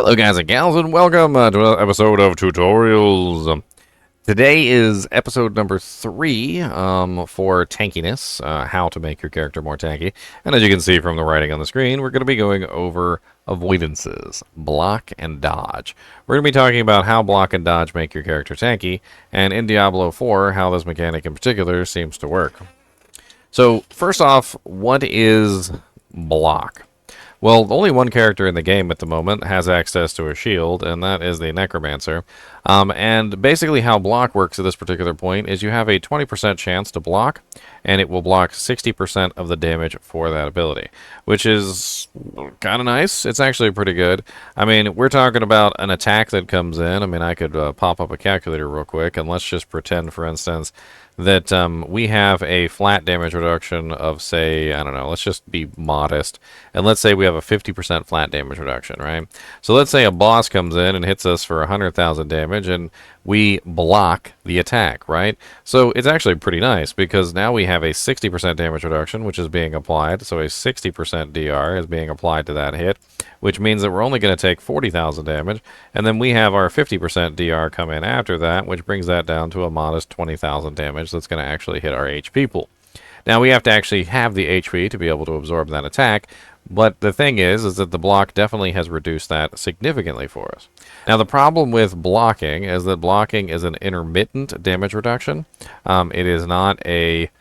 Hello guys and gals and welcome to another episode of Tutorials. Today is episode number 3 for Tankiness, how to make your character more tanky. And as you can see from the writing on the screen, we're going to be going over Avoidances, block and dodge. We're going to be talking about how block and dodge make your character tanky, and in Diablo 4, how this mechanic in particular seems to work. So first off, what is block? Well, only one character in the game at the moment has access to a shield, and that is the Necromancer. And basically how block works at this particular point is you have a 20% chance to block, and it will block 60% of the damage for that ability, which is kind of nice. It's actually pretty good. I mean, we're talking about an attack that comes in. I mean, I could pop up a calculator real quick, and let's just pretend, for instance, that we have a flat damage reduction of, say, I don't know, let's just be modest, and let's say we have a 50% flat damage reduction, right? So let's say a boss comes in and hits us for 100,000 damage, and we block the attack, right? So it's actually pretty nice, because now we have a 60% damage reduction, which is being applied, so a 60% DR is being applied to that hit, which means that we're only going to take 40,000 damage, and then we have our 50% DR come in after that, which brings that down to a modest 20,000 damage that's going to actually hit our HP pool. Now, we have to actually have the HP to be able to absorb that attack, but the thing is that the block definitely has reduced that significantly for us. Now, the problem with blocking is that blocking is an intermittent damage reduction. It is not a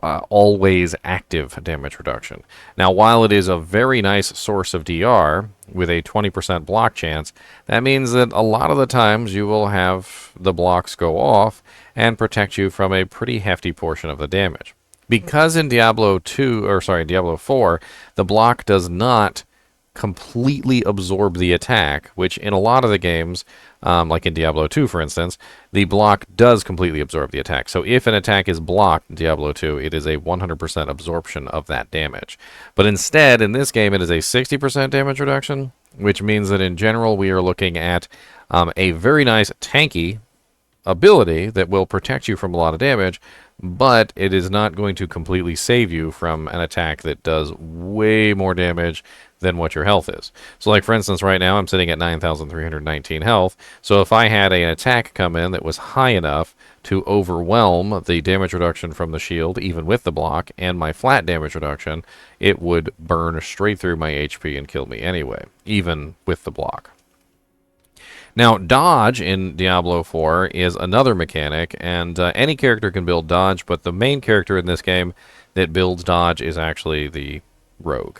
always active damage reduction. Now, while it is a very nice source of DR with a 20% block chance, that means that a lot of the times you will have the blocks go off and protect you from a pretty hefty portion of the damage. Because in Diablo 4, the block does not completely absorb the attack, which in a lot of the games, like in Diablo 2, for instance, the block does completely absorb the attack. So if an attack is blocked in Diablo 2, it is a 100% absorption of that damage. But instead, in this game, it is a 60% damage reduction, which means that in general, we are looking at a very nice tanky ability that will protect you from a lot of damage, but it is not going to completely save you from an attack that does way more damage than what your health is. So like, for instance, right now I'm sitting at 9,319 health, so if I had an attack come in that was high enough to overwhelm the damage reduction from the shield, even with the block, and my flat damage reduction, it would burn straight through my HP and kill me anyway, even with the block. Now, dodge in Diablo 4 is another mechanic, and any character can build dodge, but the main character in this game that builds dodge is actually the rogue.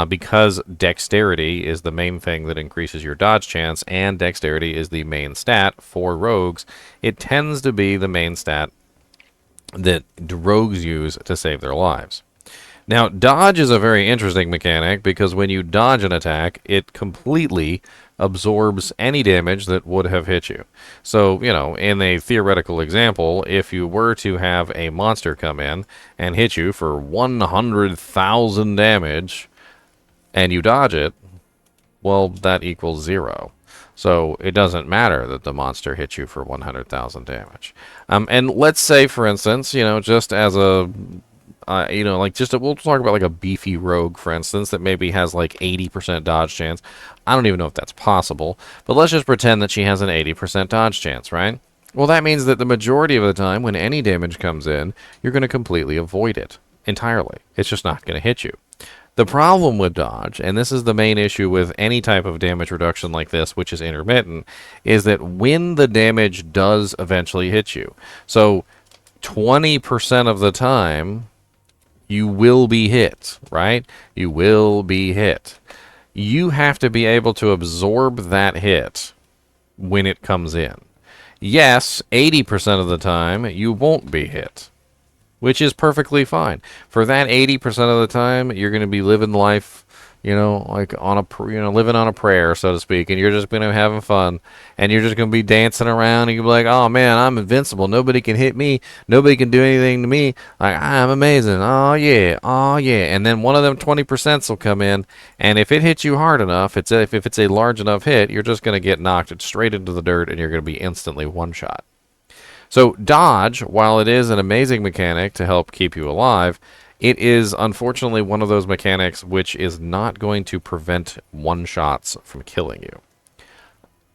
Because dexterity is the main thing that increases your dodge chance, and dexterity is the main stat for rogues, it tends to be the main stat that rogues use to save their lives. Now, dodge is a very interesting mechanic because when you dodge an attack, it completely absorbs any damage that would have hit you. So, you know, in a theoretical example, if you were to have a monster come in and hit you for 100,000 damage and you dodge it, well, that equals 0. So it doesn't matter that the monster hit you for 100,000 damage. And let's say, for instance, you know, just as a we'll talk about like a beefy rogue, for instance, that maybe has like 80% dodge chance. I don't even know if that's possible, but let's just pretend that she has an 80% dodge chance, right? Well, that means that the majority of the time when any damage comes in, you're going to completely avoid it entirely. It's just not going to hit you. The problem with dodge, and this is the main issue with any type of damage reduction like this, which is intermittent, is that when the damage does eventually hit you, so 20% of the time, you will be hit, right? You will be hit. You have to be able to absorb that hit when it comes in. Yes, 80% of the time, you won't be hit, which is perfectly fine. For that 80% of the time, you're going to be living life, you know, like on living on a prayer, so to speak, and you're just going to be having fun, and you're just going to be dancing around, and you'll be like, oh man, I'm invincible, nobody can hit me, nobody can do anything to me, like, I'm amazing, oh yeah, and then one of them 20% will come in, and if it hits you hard enough, if it's a large enough hit, you're just going to get knocked straight into the dirt, and you're going to be instantly one-shot. So dodge, while it is an amazing mechanic to help keep you alive, It is unfortunately one of those mechanics which is not going to prevent one-shots from killing you.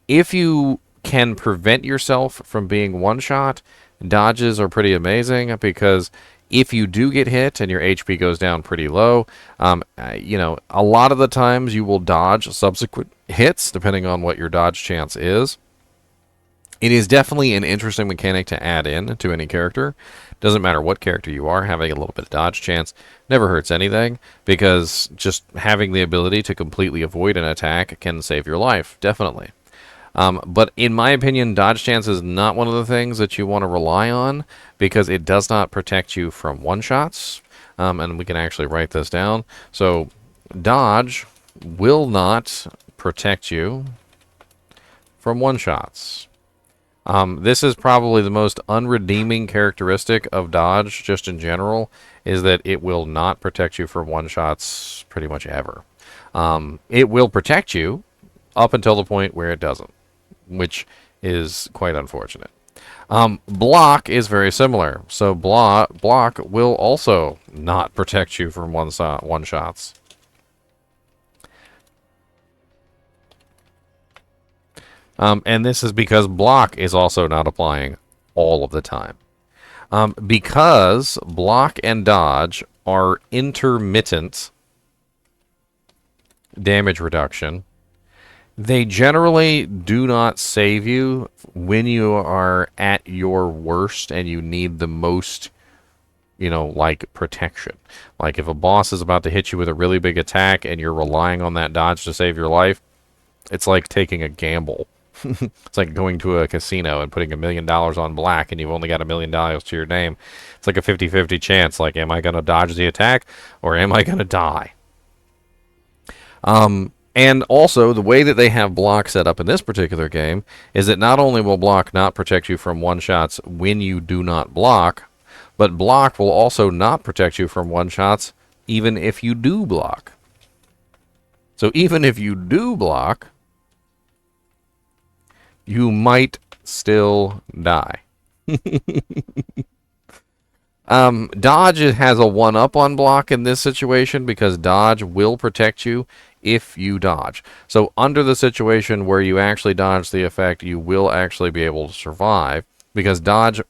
If you can prevent yourself from being one-shot, dodges are pretty amazing, because if you do get hit and your HP goes down pretty low, a lot of the times you will dodge subsequent hits depending on what your dodge chance is. It is definitely an interesting mechanic to add in to any character. Doesn't matter what character you are, having a little bit of dodge chance never hurts anything, because just having the ability to completely avoid an attack can save your life, definitely. But in my opinion, dodge chance is not one of the things that you want to rely on, because it does not protect you from one-shots. And we can actually write this down. So dodge will not protect you from one-shots. This is probably the most unredeeming characteristic of dodge, just in general, is that it will not protect you from one-shots pretty much ever. It will protect you up until the point where it doesn't, which is quite unfortunate. Block is very similar. So block will also not protect you from one-shots. And this is because block is also not applying all of the time. Because block and dodge are intermittent damage reduction, they generally do not save you when you are at your worst and you need the most, like protection. Like if a boss is about to hit you with a really big attack and you're relying on that dodge to save your life, it's like taking a gamble. It's like going to a casino and putting $1 million on black and you've only got $1 million to your name. It's like a 50-50 chance. Like, am I going to dodge the attack or am I going to die? And also, the way that they have block set up in this particular game is that not only will block not protect you from one-shots when you do not block, but block will also not protect you from one-shots even if you do block. So even if you do block, you might still die. Dodge has a 1-up on block in this situation, because dodge will protect you if you dodge. So under the situation where you actually dodge the effect, you will actually be able to survive, because dodge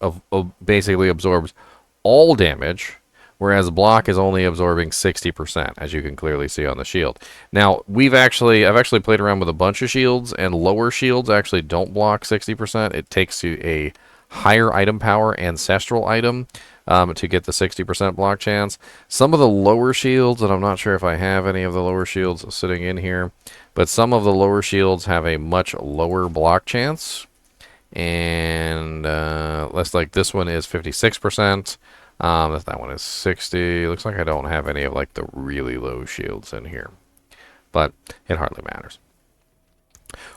basically absorbs all damage, whereas block is only absorbing 60%, as you can clearly see on the shield. Now, I've actually played around with a bunch of shields, and lower shields actually don't block 60%. It takes you a higher item power ancestral item to get the 60% block chance. Some of the lower shields, and I'm not sure if I have any of the lower shields sitting in here, but some of the lower shields have a much lower block chance. And less like this one is 56%. That one is 60. Looks like I don't have any of like the really low shields in here, but it hardly matters.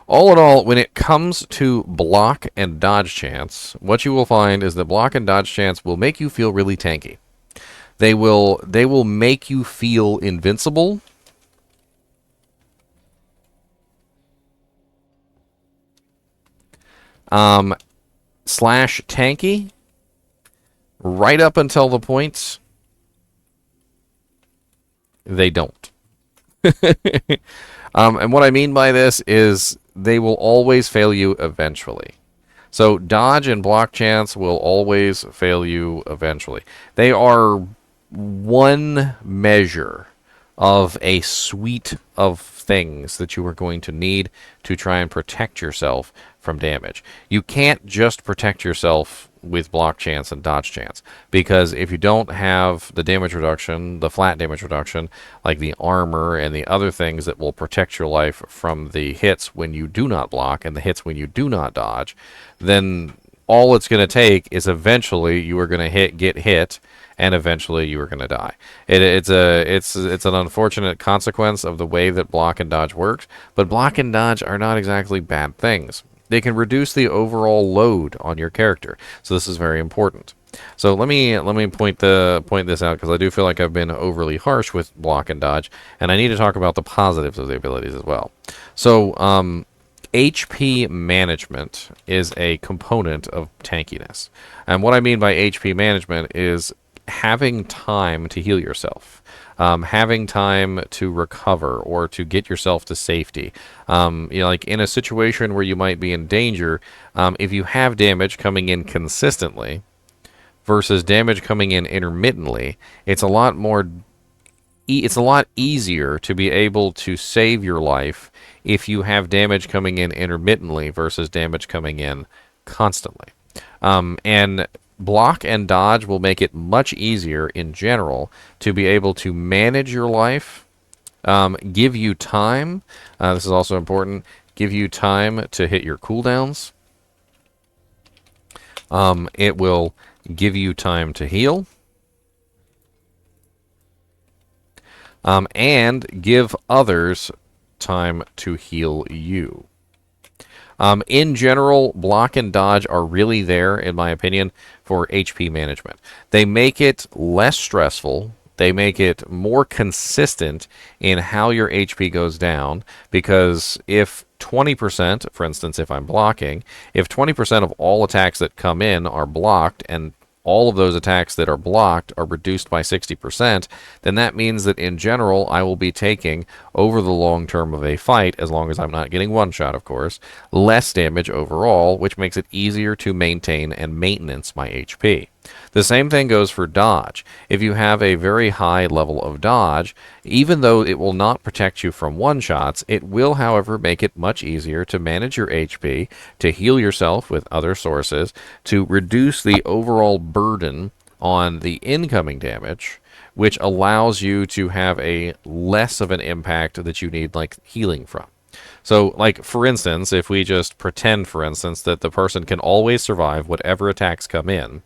All in all, when it comes to block and dodge chance, what you will find is that block and dodge chance will make you feel really tanky. They will make you feel invincible. Slash tanky. Right up until the points they don't. And what I mean by this is they will always fail you eventually. So dodge and block chance will always fail you eventually. They are one measure of a suite of things that you are going to need to try and protect yourself from damage. You can't just protect yourself with block chance and dodge chance, because if you don't have the damage reduction, the flat damage reduction, like the armor and the other things that will protect your life from the hits when you do not block and the hits when you do not dodge, then all it's going to take is eventually you are going to get hit, and eventually you are going to die. It's an unfortunate consequence of the way that block and dodge works, but block and dodge are not exactly bad things. They can reduce the overall load on your character, so this is very important. So let me point this out, because I do feel like I've been overly harsh with block and dodge, and I need to talk about the positives of the abilities as well. So HP management is a component of tankiness, and what I mean by HP management is having time to heal yourself, having time to recover or to get yourself to safety. Like in a situation where you might be in danger, if you have damage coming in consistently versus damage coming in intermittently, it's a lot more. It's a lot easier to be able to save your life if you have damage coming in intermittently versus damage coming in constantly. And block and dodge will make it much easier in general to be able to manage your life, give you time. This is also important. Give you time to hit your cooldowns. It will give you time to heal. And give others time to heal you. In general, block and dodge are really there, in my opinion, for HP management. They make it less stressful. They make it more consistent in how your HP goes down, because if 20%, for instance, if I'm blocking, if 20% of all attacks that come in are blocked and all of those attacks that are blocked are reduced by 60%, then that means that in general I will be taking, over the long term of a fight, as long as I'm not getting one shot, of course, less damage overall, which makes it easier to maintain and maintenance my HP. The same thing goes for dodge. If you have a very high level of dodge, even though it will not protect you from one-shots, it will, however, make it much easier to manage your HP, to heal yourself with other sources, to reduce the overall burden on the incoming damage, which allows you to have a less of an impact that you need, like, healing from. So, like, for instance, if we just pretend, for instance, that the person can always survive whatever attacks come in,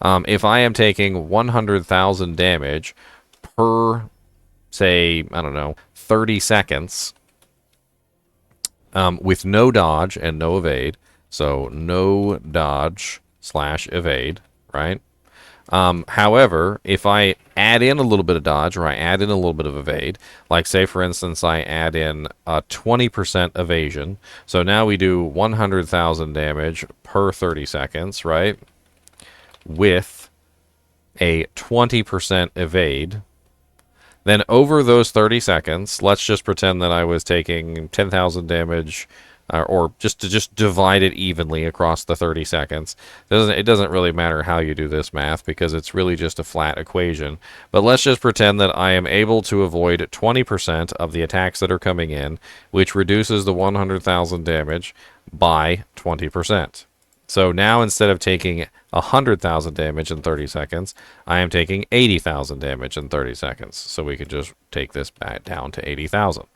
if I am taking 100,000 damage per, say, I don't know, 30 seconds, with no dodge and no evade, so no dodge / evade, right? However, if I add in a little bit of dodge or I add in a little bit of evade, like say for instance I add in a 20% evasion, so now we do 100,000 damage per 30 seconds, right? With a 20% evade, then over those 30 seconds, let's just pretend that I was taking 10,000 damage, or just to divide it evenly across the 30 seconds. It doesn't really matter how you do this math because it's really just a flat equation. But let's just pretend that I am able to avoid 20% of the attacks that are coming in, which reduces the 100,000 damage by 20%. So now instead of taking 100,000 damage in 30 seconds, I am taking 80,000 damage in 30 seconds. So we could just take this back down to 80,000.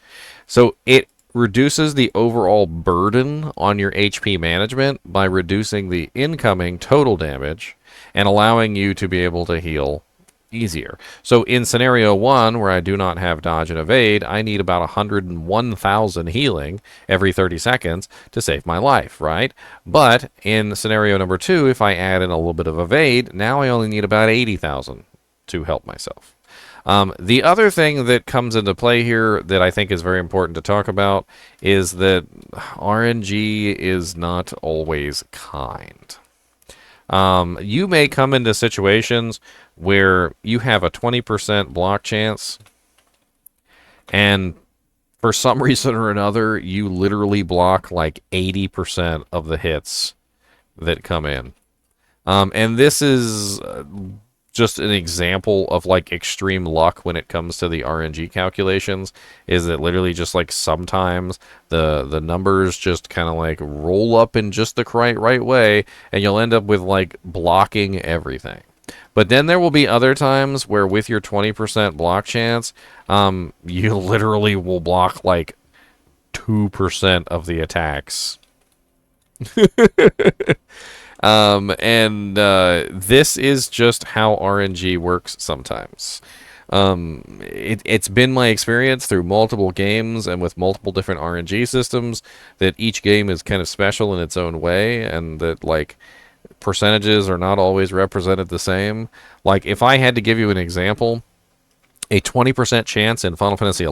So it reduces the overall burden on your HP management by reducing the incoming total damage and allowing you to be able to heal easier. So in scenario 1, where I do not have dodge and evade, I need about 101,000 healing every 30 seconds to save my life, right? But in scenario number 2, if I add in a little bit of evade, now I only need about 80,000 to help myself. The other thing that comes into play here that I think is very important to talk about is that RNG is not always kind. You may come into situations where you have a 20% block chance, and for some reason or another, you literally block like 80% of the hits that come in. And this is just an example of like extreme luck when it comes to the RNG calculations, is that literally just like sometimes the numbers just kind of like roll up in just the right way, and you'll end up with like blocking everything. But then there will be other times where with your 20% block chance, you literally will block like 2% of the attacks. This is just how RNG works sometimes. It's been my experience through multiple games and with multiple different RNG systems that each game is kind of special in its own way, and that like percentages are not always represented the same. Like if I had to give you an example, a 20% chance in Final Fantasy XI,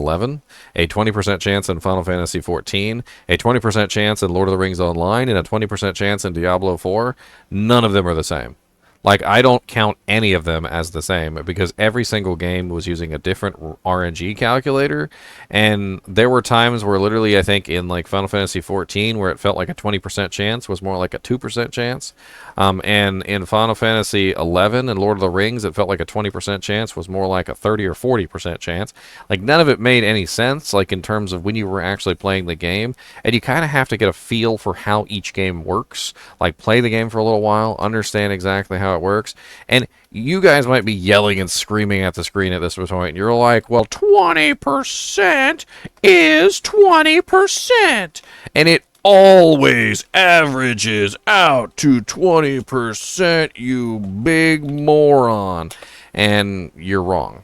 a 20% chance in Final Fantasy XIV, a 20% chance in Lord of the Rings Online, and a 20% chance in Diablo 4, none of them are the same. Like, I don't count any of them as the same because every single game was using a different RNG calculator. And there were times where literally, I think in like Final Fantasy 14, where it felt like a 20% chance was more like a 2% chance. And in Final Fantasy 11 and Lord of the Rings, it felt like a 20% chance was more like a 30 or 40% chance. Like, none of it made any sense, like in terms of when you were actually playing the game. And you kind of have to get a feel for how each game works. Like, play the game for a little while, understand exactly how it works. And you guys might be yelling and screaming at the screen at this point. You're like, well, 20% is 20%. And it always averages out to 20%, you big moron. And you're wrong.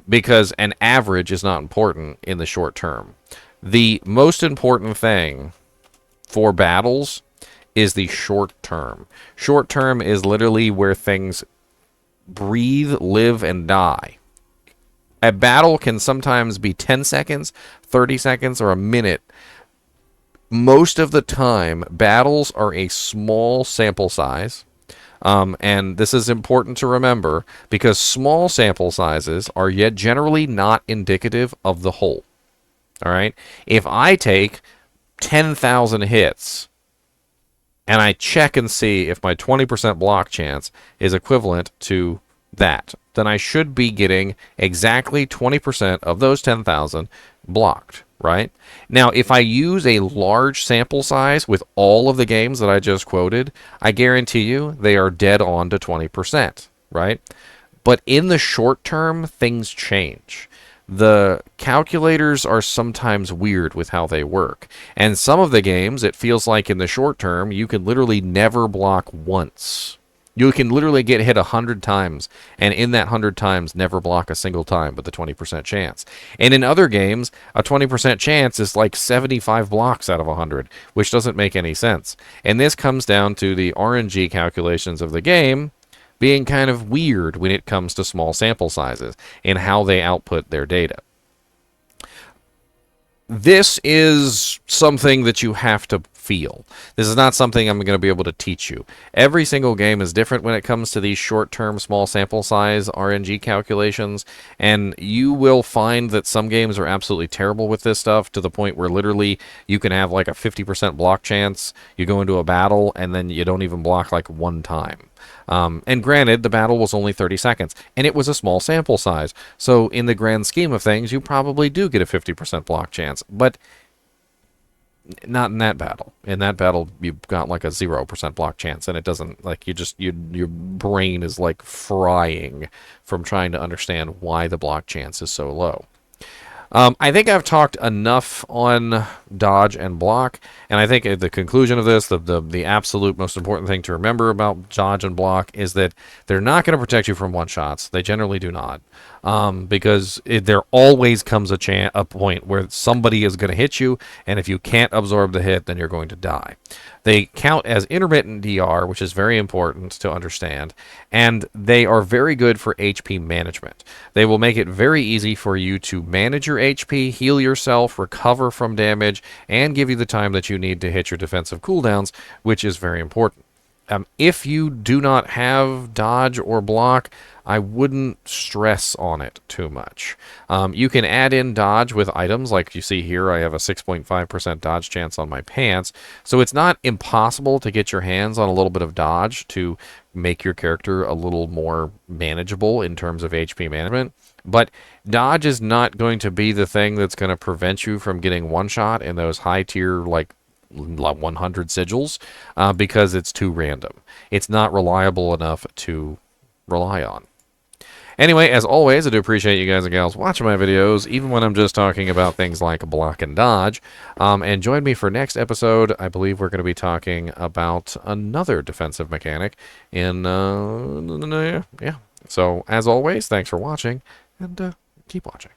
Because an average is not important in the short term. The most important thing for battles is the short term. Short term is literally where things breathe, live, and die. A battle can sometimes be 10 seconds, 30 seconds, or a minute. Most of the time, battles are a small sample size. And this is important to remember because small sample sizes are yet generally not indicative of the whole. All right? If I take 10,000 hits and I check and see if my 20% block chance is equivalent to that, then I should be getting exactly 20% of those 10,000 blocked, right? Now, if I use a large sample size with all of the games that I just quoted, I guarantee you they are dead on to 20%, right? But in the short term, things change. The calculators are sometimes weird with how they work. And some of the games, it feels like in the short term, you can literally never block once. You can literally get hit 100 times, and in that 100 times, never block a single time with a 20% chance. And in other games, a 20% chance is like 75 blocks out of 100, which doesn't make any sense. And this comes down to the RNG calculations of the game being kind of weird when it comes to small sample sizes and how they output their data. This is something that you have to feel. This is not something I'm going to be able to teach you. Every single game is different when it comes to these short-term small sample size RNG calculations, and you will find that some games are absolutely terrible with this stuff to the point where literally you can have like a 50% block chance. You go into a battle and then you don't even block like one time. And granted, the battle was only 30 seconds, and it was a small sample size. So in the grand scheme of things, you probably do get a 50% block chance, but not in that battle. In that battle, you've got like a 0% block chance, and it doesn't, like, your brain is like frying from trying to understand why the block chance is so low. I think I've talked enough on dodge and block, and I think at the conclusion of this, the absolute most important thing to remember about dodge and block is that they're not going to protect you from one-shots. They generally do not, because there always comes a point where somebody is going to hit you, and if you can't absorb the hit, then you're going to die. They count as intermittent DR, which is very important to understand, and they are very good for HP management. They will make it very easy for you to manage your HP, heal yourself, recover from damage, and give you the time that you need to hit your defensive cooldowns, which is very important. If you do not have dodge or block, I wouldn't stress on it too much. You can add in dodge with items, like you see here, I have a 6.5% dodge chance on my pants, so it's not impossible to get your hands on a little bit of dodge to make your character a little more manageable in terms of HP management. But dodge is not going to be the thing that's going to prevent you from getting one shot in those high tier, like 100 sigils, because it's too random. It's not reliable enough to rely on. Anyway, as always, I do appreciate you guys and gals watching my videos, even when I'm just talking about things like block and dodge. And join me for next episode. I believe we're going to be talking about another defensive mechanic in, yeah. So, as always, thanks for watching, and keep watching.